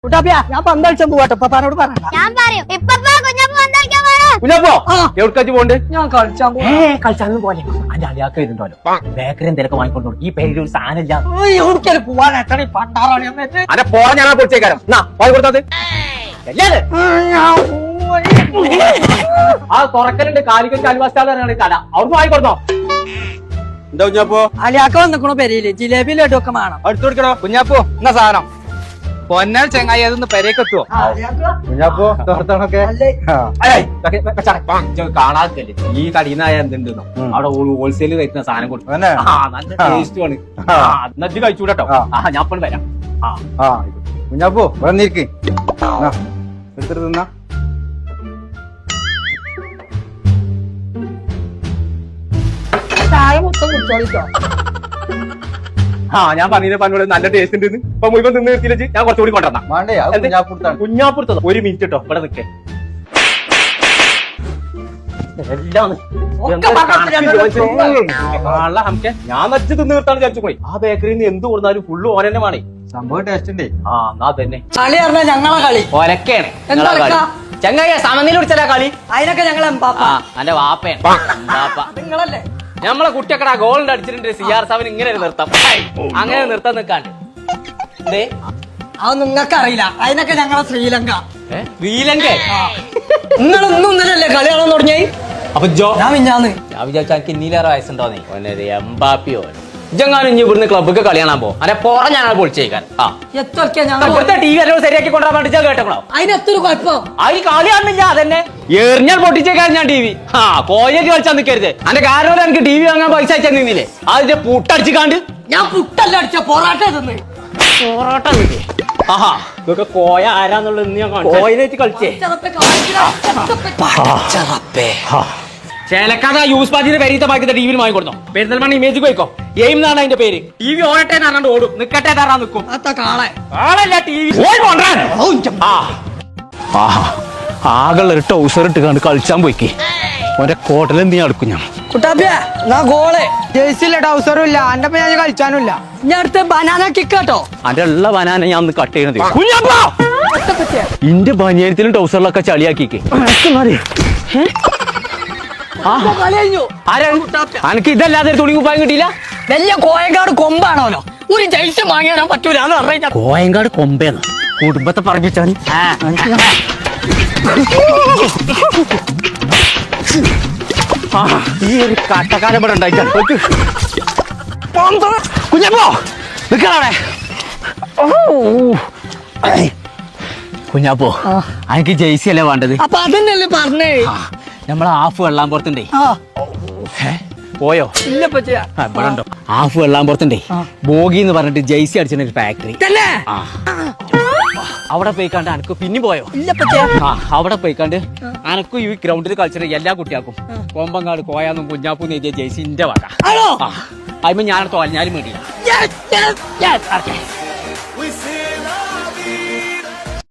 ഞാൻ പന്തളിച്ചാൻ പോവാട്ടോ പപ്പാനോട് പറയണ്ട. ഞാൻ പറയും കുഞ്ഞാപ്പോ എവിടേക്കാച്ച് പോണ്ട്? ഞാൻ കളിച്ചാൻ കളിച്ചാലും പോലെ അന്റെ അലിയാക്ക വരുന്നുണ്ടല്ലോ ബേക്കറി എന്തെങ്കിലും വാങ്ങിക്കൊണ്ടു. ഈ പേരിൽ ഒരു സാധനം ഇല്ല. എവിടേക്കാലും പോവാൻ എത്ര പണ്ടാറാണ് എന്നിട്ട് അന്റെ പോറ ഞാനാ പൊടിച്ചേക്കാരം. വാങ്ങി കൊടുത്തത് ആ തുറക്കലുണ്ട്. കാലിക്കറ്റ് അലുവാസ്റ്റാണ് കട. അവിടുന്ന് വാങ്ങിക്കൊടുത്തോ? എന്താ കുഞ്ഞാപ്പോ? അലിയാക്ക വന്നിക്കണോ പെരയില് ജിലേബി ലഡു ഒക്കെ വേണം. അടുത്ത് കൊടുക്കണോ? കുഞ്ഞാപ്പോ എന്നാ സാധനം പൊന്നാൽ ചെങ്ങായി അതൊന്ന് പെരേക്കെത്തുവോ? കുഞ്ഞാപ്പോ തോർത്തണൊക്കെ കാണാത്തല്ലേ ഈ കടീന്നായ എന്തുണ്ടെന്നോ അവിടെ ഹോൾസെയിൽ കഴിക്കുന്ന സാധനം കൊടുക്കും. നല്ല ടേസ്റ്റ് ആണ്. നജ്ജ് കഴിച്ചൂടട്ടോ. ഞാൻ ഇപ്പോൾ വരാം. കുഞ്ഞാപ്പോ വന്നിരിക്കേ എടുത്തിട്ട് തിന്നാ. ചായ മൊത്തം കുടിച്ചോളിട്ടോ. ഞാൻ പറഞ്ഞ പറഞ്ഞോളൂ നല്ല ടേസ്റ്റ് ഉണ്ട്. ഇപ്പൊ മുഴുവൻ നിന്ന് നിർത്തിയില്ലേ ഞാൻ കുറച്ചുകൂടി കൊണ്ടുവന്നാ. കുഞ്ഞാപ്പുറത്തോ ഒരു മിനിറ്റ് കേട്ടോ ഇവിടെ നിൽക്കേ. ഞാൻ നച്ച് തിന്ന് നിർത്താൻ വിചാരിച്ചു പോയി. ആ ബേക്കറിയിൽ നിന്ന് എന്ത് കൊടുത്താലും ഫുള്ള് ഓരന്നെ വേണേ. സംഭവം ടേസ്റ്റ് ഉണ്ടേ. എന്നാ തന്നെ കളി പറഞ്ഞ ഞങ്ങളെ കളി ഒലക്കാണ് എന്താ ചെങ്ങായ സമനില പിടിച്ചാ കളി. അതിനൊക്കെ ഞങ്ങൾ എന്റെ വാപ്പയാണ്. നിങ്ങളല്ലേ നമ്മളെ കുട്ടിയൊക്കെ ഗോളിന്റെ അടിച്ചിട്ടുണ്ട്. CR7 ഇങ്ങനെ നിർത്താം. അങ്ങനെ നിർത്താൻ നിൽക്കാണ്ട് അത് നിങ്ങൾക്ക് അറിയില്ല. അതിനൊക്കെ ഞങ്ങളെ ശ്രീലങ്ക. ശ്രീലങ്ക നിങ്ങളൊന്നും ഇന്നലല്ലേ കളി കാണാൻ തുടങ്ങി. അപ്പൊ ഞാൻ മിഞ്ഞാന്ന് ഞാൻ വിചാരിച്ചു എനിക്ക് ഇന്നീലേറെ വയസ്സുണ്ടോന്നേ. എംബാപ്പിയോ ഇജെങ്ങാനും ഇനി ഇവിടുന്ന് ക്ലബ്ബൊക്കെ കളി കാണാൻ പോകും. അല്ലെ പോറ ഞാനാ പൊളിച്ചേക്കാൻ. TV ശരിയാക്കി കൊണ്ടുവരാൻ പഠിച്ചാൽ കേട്ടോ. അതിനെത്തൊരു കുഴപ്പം അതിന് കളി കാണുന്നില്ല. അതന്നെ എറിഞ്ഞാൽ പൊട്ടിച്ചേക്കാൻ ഞാൻ TV. കോയക്ക് കളിച്ചാൽ നിൽക്കരുത്. അന്റെ കാരണം എനിക്ക് TV വാങ്ങാൻ പൈസ അയച്ചാൽ നിന്നില്ലേ അതിന്റെ പുട്ടടിച്ചിക്കാണ്ട്. ഞാൻ പുട്ടല്ല അടിച്ച പൊറാട്ട തിന്ന്. പൊറോട്ട ഇതൊക്കെ കോയ ആരാന്നുള്ളത് ഇന്ന് ഞാൻ കോയിലേക്ക് കളിച്ചേ. ചേലക്കാത യൂസ് പാർട്ടിന്റെ പേരീത്തെ ബാക്കിത്തെ TV വാങ്ങിക്കൊടുത്തോ. പെരുന്തൽമണ്ണ ഇമേജ് പോയിക്കോ. എയിം എന്നാണ് അതിന്റെ പേര്. TV ഓടട്ടെ എന്നാണ്ട് ഓടും. നിക്കട്ടെ തറാൻ നിൽക്കും. ആളല്ല TV ആകെയുള്ള ഒരു ടൗസർ ഇട്ട് കണ്ട് കളിച്ചാൻ പോയിക്കേ. ഓന്റെ കോട്ടൽ എന്ത് ഞാൻ എടുക്കും. ഞാൻ കുട്ടാപ്പിയ ഗോള് ജേഴ്സില്ല ടൗസറും ഇല്ല. എന്റെ ഞാൻ കളിച്ചാനുമില്ല. ഞാൻ അടുത്ത് ബനാന കിക്ക് കേട്ടോ. അന്റെ ഉള്ള ബനാന ഞാൻ ഒന്ന് കട്ട് ചെയ്യണത്. ഇന്റെ ബനിയനത്തിലും ടൗസറിലൊക്കെ ചളിയാക്കിക്കേ. അനക്ക് ഇതല്ലാതെ തുണി കുപ്പായം കിട്ടിയില്ല. വലിയ കോയങ്കാട് കൊമ്പാണോലോ. ഒരു ജൈസ് വാങ്ങിയാൻ പറ്റൂല. അത് അറിയാം. കോയങ്കാട് കൊമ്പേന്ന് കുടുംബത്തെ പറപ്പിച്ചാൽ ഈ ഒരു കട്ടക്കാലം ഇവിടെ ഉണ്ടായിട്ടാ. കുഞ്ഞപ്പോ നിക്കണേ. കുഞ്ഞാപ്പോ എനിക്ക് ജെയ്സി അല്ലേ വേണ്ടത്. അപ്പൊ അതന്നെയല്ലേ പറഞ്ഞേ. നമ്മളെ ഹാഫ് വെള്ളാമ്പുറത്തുണ്ടേ. പോയോ? ഇല്ല ഇവിടെ ഉണ്ടോ? ഹാഫ് വെള്ളാമ്പുറത്തുണ്ടേ ബോഗി എന്ന് പറഞ്ഞിട്ട് ജെയ്സി അടിച്ചിട്ട് ഒരു ഫാക്ടറി. അവിടെ പോയിക്കാണ്ട് അനക്ക് പിന്നെ പോയോ? അവിടെ പോയിക്കാണ്ട് അനക്കും ഈ ഗ്രൗണ്ടിൽ കളിച്ചിട്ട് എല്ലാ കുട്ടികൾക്കും കോമ്പങ്കാട് കോയാന്നും കുഞ്ഞാപ്പൂന്ന് എഴുതിയ ജെയ്സിന്റെ വക. അതിന് ഞാൻ തോലഞ്ഞാലും വേണ്ടിയില്ല.